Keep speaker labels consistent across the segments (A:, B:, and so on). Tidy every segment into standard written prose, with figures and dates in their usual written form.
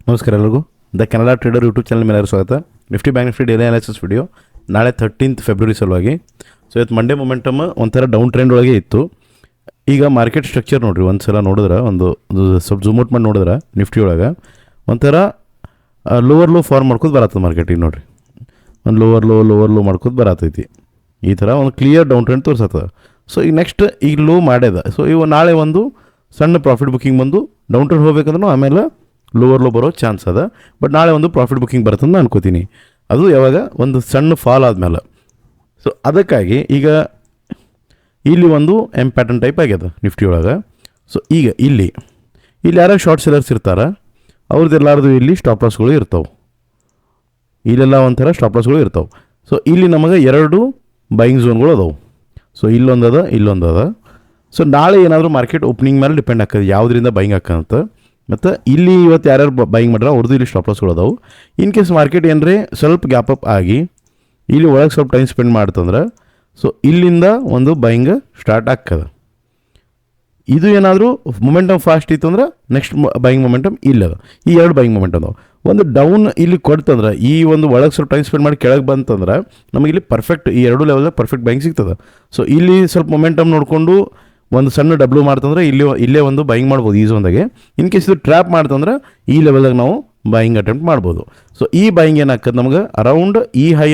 A: ನಮಸ್ಕಾರ ಎಲ್ಲರಿಗೂ. The Canada trader YouTube channel ಮೇಲೆ ಸ್ವಾಗತ. Nifty bank Nifty daily analysis video ನಾಳೆ 13th ಫೆಬ್ರವರಿ ಸಲುವಾಗಿ. ಸೊ ಇವತ್ತು ಮಂಡೇ ಮೊಮೆಂಟಮ್ ಒಂಥರ ಡೌನ್ ಟ್ರೆಂಡ್ ಒಳಗೆ ಇತ್ತು. ಈಗ ಮಾರ್ಕೆಟ್ ಸ್ಟ್ರಕ್ಚರ್ ನೋಡಿರಿ, ಒಂದು ಸಲ ನೋಡಿದ್ರೆ ಒಂದು ಸ್ವಲ್ಪ ಜೂಮ್ ಔಟ್ ಮಾಡಿ ನೋಡಿದ್ರೆ ನಿಫ್ಟಿ ಒಳಗೆ ಒಂಥರ ಲೋವರ್ ಲೋ ಫಾರ್ಮ್ ಮಾಡ್ಕೋದು ಬರತ್ತದ ಮಾರ್ಕೆಟಿಗೆ. ನೋಡಿರಿ, ಒಂದು ಲೋವರ್ ಲೋ ಮಾಡ್ಕೋದು ಬರತ್ತೈತಿ. ಈ ಥರ ಒಂದು ಕ್ಲಿಯರ್ ಡೌನ್ ಟ್ರೆಂಡ್ ತೋರಿಸತ್ತದ. ಸೊ ಈಗ ನೆಕ್ಸ್ಟ್ ಈಗ ಲೋ ಮಾಡ್ಯದ. ಸೊ ಇವು ನಾಳೆ ಒಂದು ಸಣ್ಣ ಪ್ರಾಫಿಟ್ ಬುಕ್ಕಿಂಗ್ ಬಂದು ಡೌನ್ ಟ್ರೆಂಡ್ ಹೋಗ್ಬೇಕಂದ್ರೂ ಆಮೇಲೆ ಲೋವರ್ ಲೋ ಬರೋ ಚಾನ್ಸ್ ಅದ. ಬಟ್ ನಾಳೆ ಒಂದು ಪ್ರಾಫಿಟ್ ಬುಕ್ಕಿಂಗ್ ಬರುತ್ತಂತ ನಾನು ಅನ್ಕೋತೀನಿ. ಅದು ಯಾವಾಗ ಒಂದು ಸಣ್ಣ ಫಾಲ್ ಆದಮೇಲೆ. ಸೊ ಅದಕ್ಕಾಗಿ ಈಗ ಇಲ್ಲಿ ಒಂದು ಎಮ್ ಪ್ಯಾಟರ್ನ್ ಟೈಪ್ ಆಗ್ಯದ ನಿಫ್ಟಿ ಒಳಗೆ. ಸೊ ಈಗ ಇಲ್ಲಿ ಯಾರು ಶಾರ್ಟ್ ಸೆಲ್ಲರ್ಸ್ ಇರ್ತಾರೆ ಅವ್ರದ್ದೆಲ್ಲಾರ್ದು ಇಲ್ಲಿ ಸ್ಟಾಪ್ ಲಾಸ್ಗಳು ಇರ್ತಾವೆ. ಇಲ್ಲೆಲ್ಲ ಒಂಥರ ಸ್ಟಾಪ್ ಲಾಸ್ಗಳು ಇರ್ತಾವೆ. ಸೊ ಇಲ್ಲಿ ನಮಗೆ ಎರಡು ಬೈಯಿಂಗ್ ಝೋನ್ಗಳು ಅದಾವೆ. ಸೊ ಇಲ್ಲೊಂದದ. ಸೊ ನಾಳೆ ಏನಾದರೂ ಮಾರ್ಕೆಟ್ ಓಪನಿಂಗ್ ಮೇಲೆ ಡಿಪೆಂಡ್ ಆಗ್ತದೆ ಯಾವುದರಿಂದ ಬೈಯಿಂಗ್ ಹಾಕಂತ. ಮತ್ತು ಇಲ್ಲಿ ಇವತ್ತು ಯಾರ್ಯಾರು ಬೈಯಿಂಗ್ ಮಾಡ್ರೆ ಅವ್ರದ್ದು ಇಲ್ಲಿ ಸ್ಟಾಪ್ ಲಾಸ್ಗಳು ಅದಾವೆ. ಇನ್ ಕೇಸ್ ಮಾರ್ಕೆಟ್ ಏನರೇ ಸ್ವಲ್ಪ ಗ್ಯಾಪ್ ಅಪ್ ಆಗಿ ಇಲ್ಲಿ ಒಳಗೆ ಸ್ವಲ್ಪ ಟೈಮ್ ಸ್ಪೆಂಡ್ ಮಾಡ್ತಂದ್ರೆ ಸೊ ಇಲ್ಲಿಂದ ಒಂದು ಬೈಯಿಂಗ್ ಸ್ಟಾರ್ಟ್ ಆಗ್ತದೆ. ಇದು ಏನಾದರೂ ಮೊಮೆಂಟಮ್ ಫಾಸ್ಟ್ ಇತ್ತು ಅಂದ್ರೆ ನೆಕ್ಸ್ಟ್ ಬೈಯಿಂಗ್ ಮೊಮೆಂಟಮ್ ಇಲ್ಲದ. ಈ ಎರಡು ಬೈಯಿಂಗ್ ಮೊಮೆಂಟಮ್ ಅದಾವೆ. ಒಂದು ಡೌನ್ ಇಲ್ಲಿ ಕೊಡ್ತಂದ್ರೆ ಈ ಒಂದು ಒಳಗೆ ಸ್ವಲ್ಪ ಟೈಮ್ ಸ್ಪೆಂಡ್ ಮಾಡಿ ಕೆಳಗೆ ಬಂತಂದ್ರೆ ನಮಗೆ ಇಲ್ಲಿ ಪರ್ಫೆಕ್ಟ್ ಈ ಎರಡು ಲೆವೆಲ್ದಾಗ ಪರ್ಫೆಕ್ಟ್ ಬೈಯಿಂಗ್ ಸಿಗ್ತದೆ. ಸೊ ಇಲ್ಲಿ ಸ್ವಲ್ಪ ಮೊಮೆಂಟಮ್ ನೋಡಿಕೊಂಡು ಒಂದು ಸಣ್ಣ ಡಬ್ಲ್ಯೂ ಮಾಡ್ತಂದ್ರೆ ಇಲ್ಲೇ ಒಂದು ಬೈಯಿಂಗ್ ಮಾಡ್ಬೋದು ಈ ಝೋನ್ದಾಗೆ. ಇನ್ ಕೇಸ್ ಇದು ಟ್ರ್ಯಾಪ್ ಮಾಡ್ತಂದ್ರೆ ಈ ಲೆವೆಲ್ದಾಗ ನಾವು ಬೈಯಿಂಗ್ ಅಟೆಂಪ್ಟ್ ಮಾಡ್ಬೋದು. ಸೊ ಈ ಬೈಯಿಂಗ್ ಏನಾಗ್ತದೆ ನಮಗೆ ಅರೌಂಡ್ ಈ ಹೈ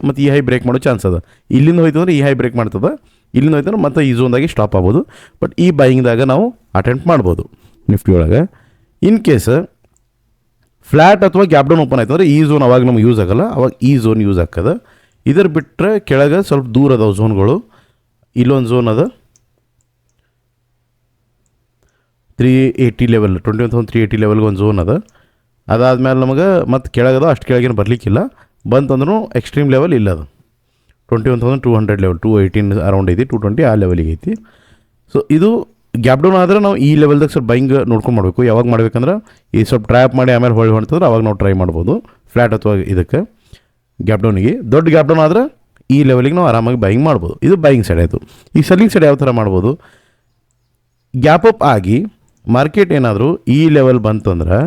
A: ಮತ್ತು ಈ ಹೈ ಬ್ರೇಕ್ ಮಾಡೋ ಚಾನ್ಸ್ ಅದ. ಇಲ್ಲಿಂದ ಹೋಯ್ತಂದ್ರೆ ಈ ಹೈ ಬ್ರೇಕ್ ಮಾಡ್ತದೆ, ಇಲ್ಲಿಂದ ಹೋಯ್ತಂದ್ರೆ ಮತ್ತೆ ಈ ಝೋನ್ದಾಗೆ ಸ್ಟಾಪ್ ಆಗ್ಬೋದು. ಬಟ್ ಈ ಬೈಯಿಂಗ್ದಾಗ ನಾವು ಅಟೆಂಪ್ಟ್ ಮಾಡ್ಬೋದು ನಿಫ್ಟಿ ಒಳಗೆ. ಇನ್ ಕೇಸ್ ಫ್ಲ್ಯಾಟ್ ಅಥವಾ ಗ್ಯಾಪ್ ಡೌನ್ ಓಪನ್ ಆಯ್ತು ಅಂದರೆ ಈ ಝೋನ್ ಅವಾಗ ನಮ್ಗೆ ಯೂಸ್ ಆಗೋಲ್ಲ, ಅವಾಗ ಈ ಝೋನ್ ಯೂಸ್ ಆಗ್ತದೆ. ಇದರ ಬಿಟ್ಟರೆ ಕೆಳಗೆ ಸ್ವಲ್ಪ ದೂರ ಅದಾವೆ ಝೋನ್ಗಳು. ಇಲ್ಲೊಂದು ಝೋನ್ ಅದ 380 ಲೆವೆಲ್ 21,380 ಲೆವೆಲ್ಗೆ ಒಂದು ಝೋನ್ ಅದ. ಅದಾದ್ಮೇಲೆ ನಮಗೆ ಮತ್ತು ಕೆಳಗದ ಅಷ್ಟು ಕೆಳಗೇನು ಬರಲಿಕ್ಕಿಲ್ಲ. ಬಂತಂದ್ರೂ ಎಕ್ಸ್ಟ್ರೀಮ್ ಲೆವೆಲ್ ಇಲ್ಲ. ಅದು 21,200 ಲೆವೆಲ್ 218 ಅರೌಂಡ್ ಐತಿ, 220 ಆ ಲೆವೆಲಿಗೆ ಐತಿ. ಸೊ ಇದು ಗ್ಯಾಪ್ ಡೌನ್ ಆದರೆ ನಾವು ಈ ಲೆವೆಲ್ದಾಗ ಸ್ವಲ್ಪ ಬೈಯಿಂಗ್ ನೋಡ್ಕೊಂಡು ಮಾಡಬೇಕು. ಯಾವಾಗ ಮಾಡ್ಬೇಕಂದ್ರೆ ಈ ಸ್ವಲ್ಪ ಟ್ರ್ಯಾಪ್ ಮಾಡಿ ಆಮೇಲೆ ಹೊಳ್ಳಿ ಹೊಂಟಂದ್ರೆ ಅವಾಗ ನಾವು ಟ್ರೈ ಮಾಡ್ಬೋದು ಫ್ಲ್ಯಾಟ್ ಅಥವಾ ಇದಕ್ಕೆ ಗ್ಯಾಪ್ ಡೌನಿಗೆ. ದೊಡ್ಡ ಗ್ಯಾಪ್ ಡೌನ್ ಆದರೆ ಈ ಲೆವೆಲಿಗೆ ನಾವು ಆರಾಮಾಗಿ ಬೈಯಿಂಗ್ ಮಾಡ್ಬೋದು. ಇದು ಬೈಯಿಂಗ್ ಸೈಡ್ ಆಯಿತು. ಈ ಸೆಲ್ಲಿಂಗ್ ಸೈಡ್ ಯಾವ ಥರ ಮಾಡ್ಬೋದು? ಗ್ಯಾಪ್ ಅಪ್ ಆಗಿ ಮಾರ್ಕೆಟ್ ಏನಾದರೂ ಈ ಲೆವೆಲ್ ಬಂತಂದ್ರೆ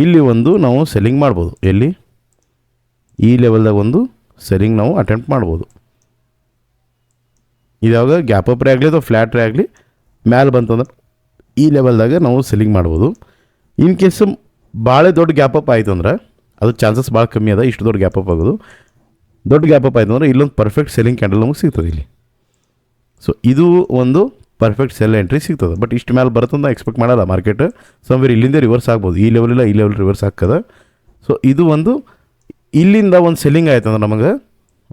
A: ಇಲ್ಲಿ ಒಂದು ನಾವು ಸೆಲ್ಲಿಂಗ್ ಮಾಡ್ಬೋದು. ಎಲ್ಲಿ ಈ ಲೆವೆಲ್ದಾಗ ಒಂದು ಸೆಲ್ಲಿಂಗ್ ನಾವು ಅಟೆಂಪ್ಟ್ ಮಾಡ್ಬೋದು. ಇದಾಗ ಗ್ಯಾಪ್ ಅಪ್ ರೇ ಆಗಲಿ ಅಥವಾ ಫ್ಲ್ಯಾಟ್ ರೇ ಆಗಲಿ ಮ್ಯಾಲೆ ಬಂತಂದ್ರೆ ಈ ಲೆವೆಲ್ದಾಗ ನಾವು ಸೆಲ್ಲಿಂಗ್ ಮಾಡ್ಬೋದು. ಇನ್ ಕೇಸ್ ಭಾಳ ದೊಡ್ಡ ಗ್ಯಾಪ್ ಅಪ್ ಆಯಿತು ಅಂದ್ರೆ ಅದು ಚಾನ್ಸಸ್ ಭಾಳ ಕಮ್ಮಿ ಅದ ಇಷ್ಟು ದೊಡ್ಡ ಗ್ಯಾಪ್ ಅಪ್ ಆಗೋದು. ದೊಡ್ಡ ಗ್ಯಾಪ್ ಅಪ್ ಆಯಿತು ಅಂದರೆ ಇಲ್ಲೊಂದು ಪರ್ಫೆಕ್ಟ್ ಸೆಲ್ಲಿಂಗ್ ಕ್ಯಾಂಡಲ್ ನಮಗೆ ಸಿಗ್ತದೆ ಇಲ್ಲಿ. ಸೊ ಇದು ಒಂದು ಪರ್ಫೆಕ್ಟ್ ಸೆಲ್ ಎಂಟ್ರಿ ಸಿಗ್ತದೆ. ಬಟ್ ಇಷ್ಟು ಮೇಲೆ ಬರುತ್ತಂತ ಎಕ್ಸ್ಪೆಕ್ಟ್ ಮಾಡಲ್ಲ ಮಾರ್ಕೆಟ್. ಸಮ್ವೇರ್ ಇಲ್ಲಿಂದ ರಿವರ್ಸ್ ಆಗ್ಬೋದು. ಈ ಲೆವೆಲಿಲ್ಲ ಈ ಲೆವೆಲ್ ರಿವರ್ಸ್ ಆಗ್ತದೆ. ಸೊ ಇದು ಒಂದು ಇಲ್ಲಿಂದ ಒಂದು ಸೆಲ್ಲಿಂಗ್ ಆಯ್ತು ಅಂದ್ರೆ ನಮಗೆ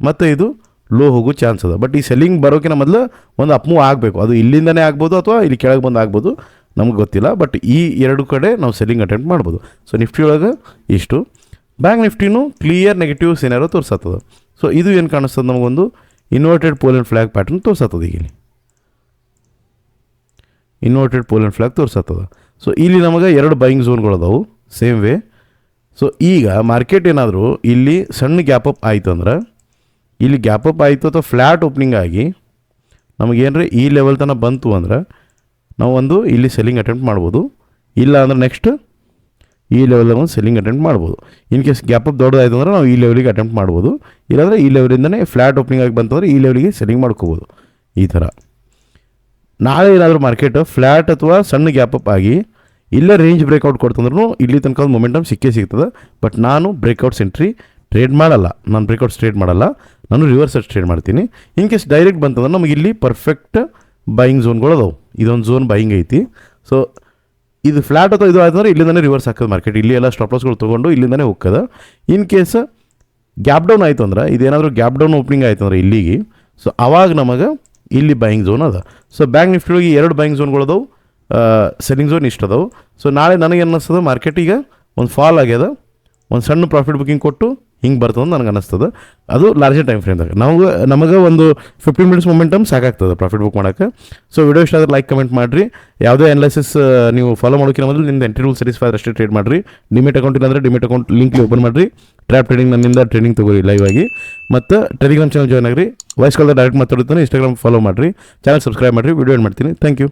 A: ಮತ್ತು ಇದು ಲೋ ಹೋಗೋ ಚಾನ್ಸ್ ಅದ. ಬಟ್ ಈ ಸೆಲ್ಲಿಂಗ್ ಬರೋಕ್ಕಿಂತ ಮೊದಲು ಒಂದು ಅಪ್ ಮೂವ್ ಆಗಬೇಕು. ಅದು ಇಲ್ಲಿಂದನೇ ಆಗ್ಬೋದು ಅಥವಾ ಇಲ್ಲಿ ಕೆಳಗೆ ಬಂದು ಆಗ್ಬೋದು, ನಮ್ಗೆ ಗೊತ್ತಿಲ್ಲ. ಬಟ್ ಈ ಎರಡು ಕಡೆ ನಾವು ಸೆಲ್ಲಿಂಗ್ ಅಟೆಂಪ್ಟ್ ಮಾಡ್ಬೋದು. ಸೊ ನಿಫ್ಟಿ ಒಳಗೆ ಇಷ್ಟು. ಬ್ಯಾಂಕ್ ನಿಫ್ಟಿನೂ ಕ್ಲಿಯರ್ ನೆಗೆಟಿವ್ ಸಿನಾರಿಯೋ ತೋರಿಸತ್ತದ. ಸೊ ಇದು ಏನು ಕಾಣಿಸ್ತದೆ ನಮಗೊಂದು inverted pole and flag pattern ತೋರಿಸತ್ತದ. ಈಗ ಇಲ್ಲಿ ಇನ್ವರ್ಟೆಡ್ ಪೋಲ್ ಆ್ಯಂಡ್ ಫ್ಲ್ಯಾಗ್ ತೋರಿಸತ್ತದ. ಸೊ ಇಲ್ಲಿ ನಮಗೆ ಎರಡು ಬೈಯಿಂಗ್ ಝೋನ್ಗಳು ಅದಾವು ಸೇಮ್ ವೇ. ಸೊ ಈಗ ಮಾರ್ಕೆಟ್ ಏನಾದರೂ ಇಲ್ಲಿ ಸಣ್ಣ ಗ್ಯಾಪ್ ಅಪ್ ಆಯಿತು ಅಂದ್ರೆ ಇಲ್ಲಿ ಗ್ಯಾಪ್ ಅಪ್ ಆಯಿತು ಅಥವಾ ಫ್ಲ್ಯಾಟ್ ಓಪನಿಂಗ್ ಆಗಿ ನಮಗೇನ್ರಿ ಈ ಲೆವೆಲ್ ತನಕ ಬಂತು ಅಂದ್ರೆ ನಾವು ಒಂದು ಇಲ್ಲಿ ಸೆಲ್ಲಿಂಗ್ ಅಟೆಂಪ್ಟ್ ಮಾಡ್ಬೋದು. ಇಲ್ಲ ಅಂದ್ರೆ ನೆಕ್ಸ್ಟ್ ಈ ಲೆವೆಲ್ದಾಗ ಒಂದು ಸೆಲ್ಲಿಂಗ್ ಅಟೆಂಪ್ಟ್ ಮಾಡ್ಬೋದು. ಇನ್ ಕೇಸ್ ಗ್ಯಾಪ್ ಅಪ್ ದೊಡ್ಡದಾಯ್ತು ಅಂದ್ರೆ ನಾವು ಈ ಲೆವೆಲಿಗೆ ಅಟೆಂಪ್ಟ್ ಮಾಡ್ಬೋದು. ಇಲ್ಲಾಂದರೆ ಈ ಲೆವೆಲಿಂದನೇ ಫ್ಲ್ಯಾಟ್ ಓಪನಿಂಗ್ ಆಗಿ ಬಂತಂದ್ರೆ ಈ ಲೆವೆಲಿಗೆ ಸೆಲ್ಲಿಂಗ್ ಮಾಡ್ಕೋಬೋದು. ಈ ಥರ ನಾಳೆ ಏನಾದರೂ ಮಾರ್ಕೆಟ್ ಫ್ಲ್ಯಾಟ್ ಅಥವಾ ಸಣ್ಣ ಗ್ಯಾಪ್ ಅಪ್ ಆಗಿ ಇಲ್ಲೇ ರೇಂಜ್ ಬ್ರೇಕ್ಔಟ್ ಕೊಡ್ತಂದ್ರೂ ಇಲ್ಲಿ ತನಕ ಒಂದು ಮೊಮೆಂಟಮ್ ಸಿಗ್ತದೆ. ಬಟ್ ನಾನು ಬ್ರೇಕ್ಔಟ್ಸ್ ಎಂಟ್ರಿ ಟ್ರೇಡ್ ಮಾಡಲ್ಲ. ನಾನು ಬ್ರೇಕ್ಔಟ್ಸ್ ಟ್ರೇಡ್ ಮಾಡಲ್ಲ, ನಾನು ರಿವರ್ಸ್ ಟ್ರೇಡ್ ಮಾಡ್ತೀನಿ. ಇನ್ ಕೇಸ್ ಡೈರೆಕ್ಟ್ ಬಂತಂದ್ರೆ ನಮಗೆ ಇಲ್ಲಿ ಪರ್ಫೆಕ್ಟ್ ಬೈಯಿಂಗ್ ಝೋನ್ಗಳು ಅದಾವೆ. ಇದೊಂದು ಝೋನ್ ಬೈಯಿಂಗ್ ಐತಿ. ಸೊ ಇದು ಫ್ಲ್ಯಾಟ್ ಅಥವಾ ಇದು ಆಯ್ತಂದ್ರೆ ಇಲ್ಲಿಂದನೇ ರಿವರ್ಸ್ ಹಾಕೋದು ಮಾರ್ಕೆಟ್. ಇಲ್ಲಿ ಎಲ್ಲ ಸ್ಟಾಪ್ ಲಾಸ್ಗಳು ತೊಗೊಂಡು ಇಲ್ಲಿಂದನೇ ಹೋಗ್ತದೆ. ಇನ್ ಕೇಸ್ ಗ್ಯಾಪ್ ಡೌನ್ ಆಯಿತು ಅಂದ್ರೆ ಇದೇನಾದರೂ ಗ್ಯಾಪ್ ಡೌನ್ ಓಪನಿಂಗ್ ಆಯಿತು ಅಂದ್ರೆ ಇಲ್ಲಿಗೆ, ಸೊ ಆವಾಗ ನಮಗೆ ಇಲ್ಲಿ ಬೈಯಿಂಗ್ ಝೋನ್ ಅದ. ಸೊ ಬ್ಯಾಂಕ್ ನಿಫ್ಟಿ ಒಳಗೆ ಎರಡು ಬೈಯಿಂಗ್ ಝೋನ್ಗಳು ಅದಾವೆ, ಸೆಲ್ಲಿಂಗ್ ಝೋನ್ ಇಷ್ಟು ಅದಾವೆ. ಸೊ ನಾಳೆ ನನಗೆ ಅನ್ನಿಸ್ತದೆ ಮಾರ್ಕೆಟ್ ಈಗ ಒಂದು ಫಾಲ್ ಆಗ್ಯದ, ಒಂದು ಸಣ್ಣ ಪ್ರಾಫಿಟ್ ಬುಕ್ಕಿಂಗ್ ಕೊಟ್ಟು ಹಿಂಗೆ ಬರ್ತದೆ ನನಗೆ ಅನ್ನಿಸ್ತದೆ. ಅದು ಲಾರ್ಜರ್ ಟೈಮ್ ಫ್ರೇಮ್ದಾಗ ನಮಗೆ ಒಂದು 15 ಮಿನಿಟ್ಸ್ ಮೊಮೆಂಟಮ್ ಸಾಕಾಗ್ತದೆ ಪ್ರಾಫಿಟ್ ಬುಕ್ ಮಾಡೋಕ್ಕೆ. ಸೊ ವಿಡಿಯೋ ಇಷ್ಟ ಆದರೆ ಲೈಕ್ ಕಮೆಂಟ್ ಮಾಡಿರಿ. ಯಾವುದೇ ಅನಾಲಿಸಿಸ್ ನೀವು ಫಾಲೋ ಮಾಡೋಕ್ಕಿಂತ ಮೊದಲು ನಿಮ್ದು ಎಂಟ್ರಿ ರೂಲ್ ಸ್ಯಾಟಿಸ್ಫೈ ಅಷ್ಟೇ ಟ್ರೇಡ್ ಮಾಡಿರಿ. ಡಿಮೆಟ್ ಅಕೌಂಟ್ ಇಲ್ಲ ಅಂದರೆ ಡಿಮೆಟ್ ಅಕೌಂಟ್ ಲಿಂಕ್ ಓಪನ್ ಮಾಡಿರಿ. ಟ್ರ್ಯಾಪ್ ಟ್ರೇಡಿಂಗ್ ನನ್ನಿಂದ ಟ್ರೇಡಿಂಗ್ ತೊಗೊರಿ ಲೈವ್ ಆಗಿ. ಮತ್ತು ಟೆಲಿಗ್ರಾಮ್ ಚಾನಲ್ ಜಾಯ್ನ್ ಆಗಿರಿ. ವಾಯ್ಸ್ ಕಾಲ್ ಡೈರೆಕ್ಟ್ ಮಾತಾಡುತ್ತಾನೆ. ಇನ್ಸ್ಟಾಗ್ರಾಮ್ ಫಾಲೋ ಮಾಡಿರಿ. ಚಾನಲ್ ಸಬ್ಸ್ಕ್ರೈಬ್ ಮಾಡಿರಿ. ವಿಡಿಯೋ ಏನು ಮಾಡ್ತೀನಿ. Thank you.